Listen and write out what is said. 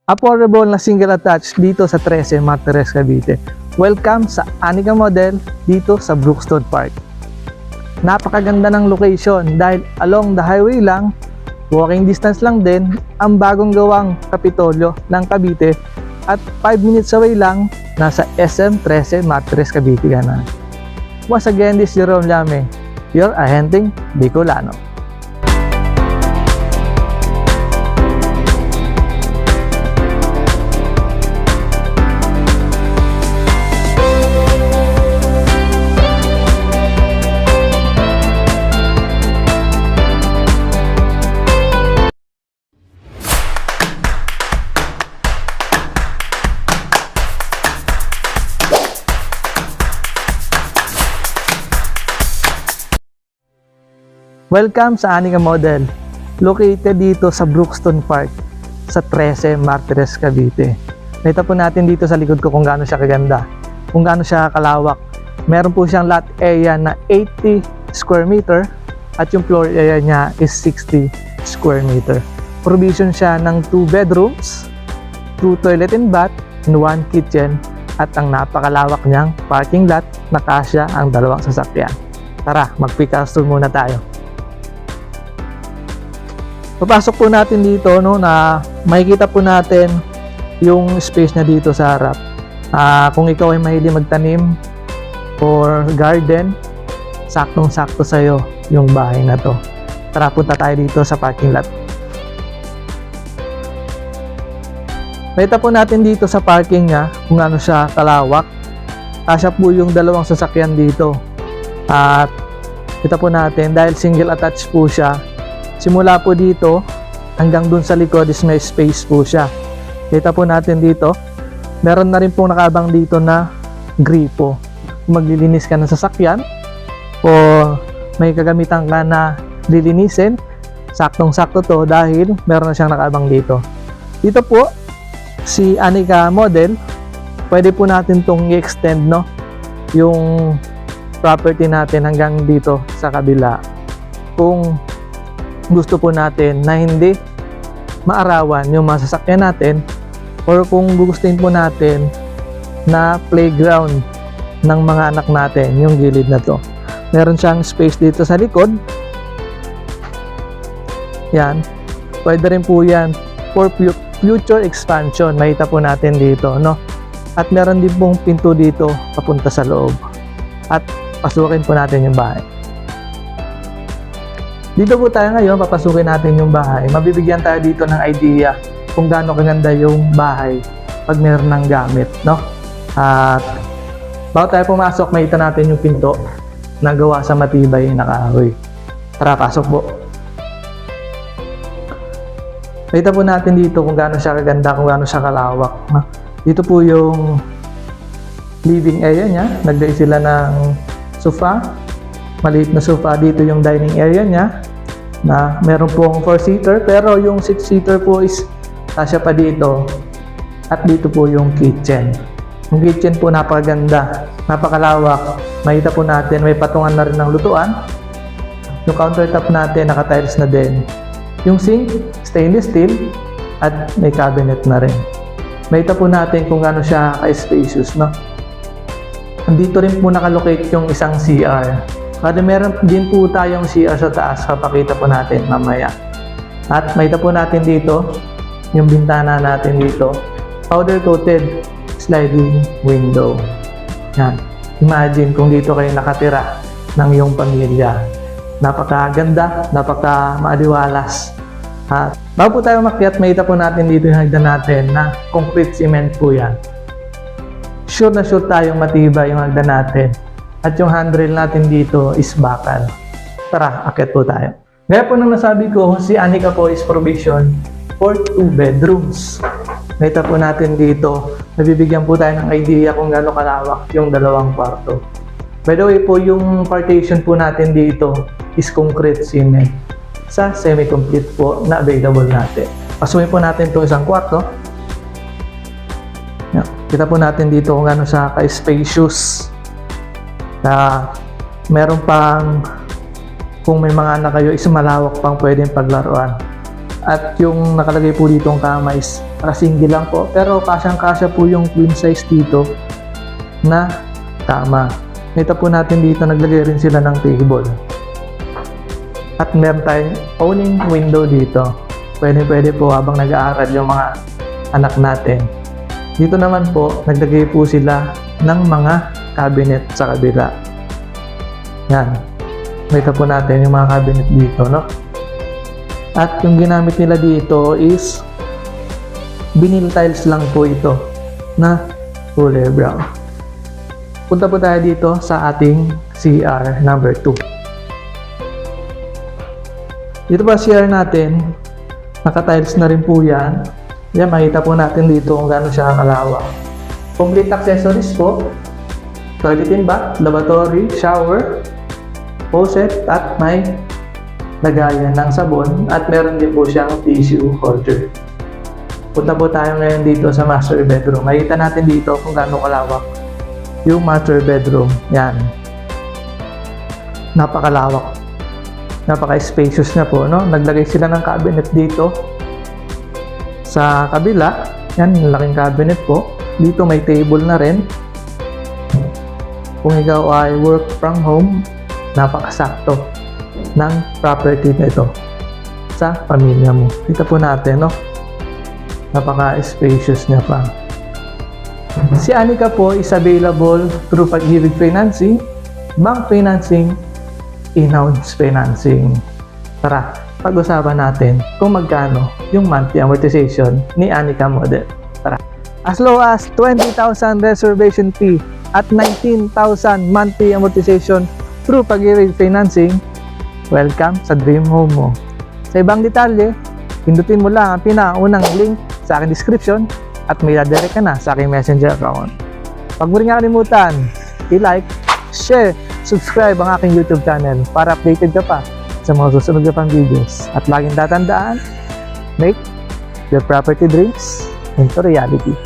Affordable na single attached dito sa 13 Martires, Cavite. Welcome sa Anika Model dito sa Brookstone Park. Napakaganda ng location dahil along the highway lang, walking distance lang din ang bagong gawang Kapitolyo ng Cavite at 5 minutes away lang nasa SM 13 Martires, Cavite ka na. Once again, this is Jerome Llame, your ahenting Bicolano. Welcome sa Anika Model, located dito sa Brookstone Park sa 13 Martires, Cavite. Nakita po natin dito sa likod ko kung gaano siya kaganda, kung gaano siya kalawak. Meron po siyang lot area na 80 square meter at yung floor area niya is 60 square meter. Provision siya ng 2 bedrooms, 2 toilet and bath, and 1 kitchen at ang napakalawak niyang parking lot na kasya ang dalawang sasakyan. Tara, mag-quick tour muna tayo. Papasok po natin dito na makikita po natin yung space na dito sa harap. Kung ikaw ay mahilig magtanim or garden, saktong-sakto sa'yo yung bahay na to. Tara, punta tayo dito sa parking lot. Nakita po natin dito sa parking niya kung ano siya kalawak. Kasya po yung dalawang sasakyan dito. At kita po natin dahil single attached po siya, simula po dito hanggang dun sa likod is may space po siya. Kita po natin dito, meron na rin pong nakaabang dito na gripo. Kung maglilinis ka ng sasakyan o may kagamitan ka na lilinisin, saktong-sakto to dahil meron na siyang nakaabang dito. Dito po, si Anika Model, pwede po natin tong i-extend yung property natin hanggang dito sa kabila. Kung gusto po natin na hindi maarawan yung mga sasakyan natin or kung gugustuhin po natin na playground ng mga anak natin yung gilid na to. Meron siyang space dito sa likod. Yan. Pwede rin po yan for future expansion. Makita po natin dito, At meron din pong pinto dito papunta sa loob. At pasukin po natin yung bahay. Dito po tayo ngayon, papasukin natin yung bahay. Mabibigyan tayo dito ng idea kung gaano kaganda yung bahay pag meron ng gamit, At bago tayo pumasok, makita natin yung pinto na gawa sa matibay na kahoy. Tara, pasok po. Makita po natin dito kung gaano siya kaganda, kung gaano siya kalawak. Dito po yung living area niya. Naglagay sila ng sofa. Maliit na sofa. Dito yung dining area niya na meron pong 4-seater pero yung 6-seater po is kasya pa dito at dito po yung kitchen. Yung kitchen po napakaganda, napakalawak. Makita po natin may patungan na rin ng lutuan. Yung countertop natin naka-tiles na din. Yung sink, stainless steel at may cabinet na rin. Makita po natin kung gaano siya ka-spacious, Andito rin po nakalocate yung isang CR. Kasi meron din po tayong CR sa taas, papakita po natin mamaya. At makita po natin dito, yung bintana natin dito, powder coated sliding window. Yan. Imagine kung dito kayo nakatira ng iyong pamilya. Napakaganda, napaka-maaliwalas. At bago po tayo makyat, makita po natin dito yung hagdan natin na concrete cement po yan. Sure na sure tayong matibay yung hagdan natin. At yung handrail natin dito is bakal. Tara, akyat po tayo. Gaya po nang nasabi ko, si Anika po is provision for 2 bedrooms. Nakita po natin dito, nabibigyan po tayo ng idea kung gaano kalawak yung dalawang kwarto. By the way po, yung partition po natin dito is concrete cement sa semi-complete po na available natin. Pasukin po natin itong isang kwarto. Kita po natin dito kung gaano siya ka-spacious. Meron pang, kung may mga anak kayo, is malawak pang pwedeng paglaruan. At yung nakalagay po dito ang kama is Single lang po. Pero kasyang-kasya po yung queen size dito na kama. Ito po natin dito, naglagay rin sila ng table. At meron tayong owning window dito. Pwede po habang nag-aaral yung mga anak natin. Dito naman po, naglagay po sila ng mga cabinet sa kabila. Yan. Makita po natin yung mga cabinet dito, no? At yung ginamit nila dito is vinyl tiles lang po ito na kulay brown. Punta po tayo dito sa ating CR number 2. Dito pa CR natin, naka-tiles na rin po yan. Yan, makita po natin dito kung gaano siya kalawak. Complete accessories po, toilet and bath, lavatory, shower, faucet, at may lagayan ng sabon, at meron din po siyang tissue holder. Punta po tayo ngayon dito sa master bedroom. Makita natin dito kung gaano kalawak yung master bedroom. Yan. Napakalawak. Napaka-spacious na po, no? Naglagay sila ng cabinet dito. Sa kabila, yan, laking cabinet po. Dito may table na rin. Kung ikaw ay work from home, napakasakto ng property na ito sa pamilya mo. Kita po natin, no? Napaka-spacious niya pa. Si Anika po is available through Pag-ibig Financing, bank financing, in-house financing. Tara, pag-usapan natin kung magkano yung monthly amortization ni Anika Model. Tara. As low as 20,000 reservation fee at 19,000 monthly amortization through Pag-ibig Financing, welcome sa dream home mo. Sa ibang detalye, pindutin mo lang ang pinakaunang link sa aking description at may direct ka na sa aking messenger account. Huwag mo rin kakalimutan, i-like, share, subscribe ang aking YouTube channel para updated ka pa sa mga susunod na pang videos. At laging tatandaan, make your property dreams into reality.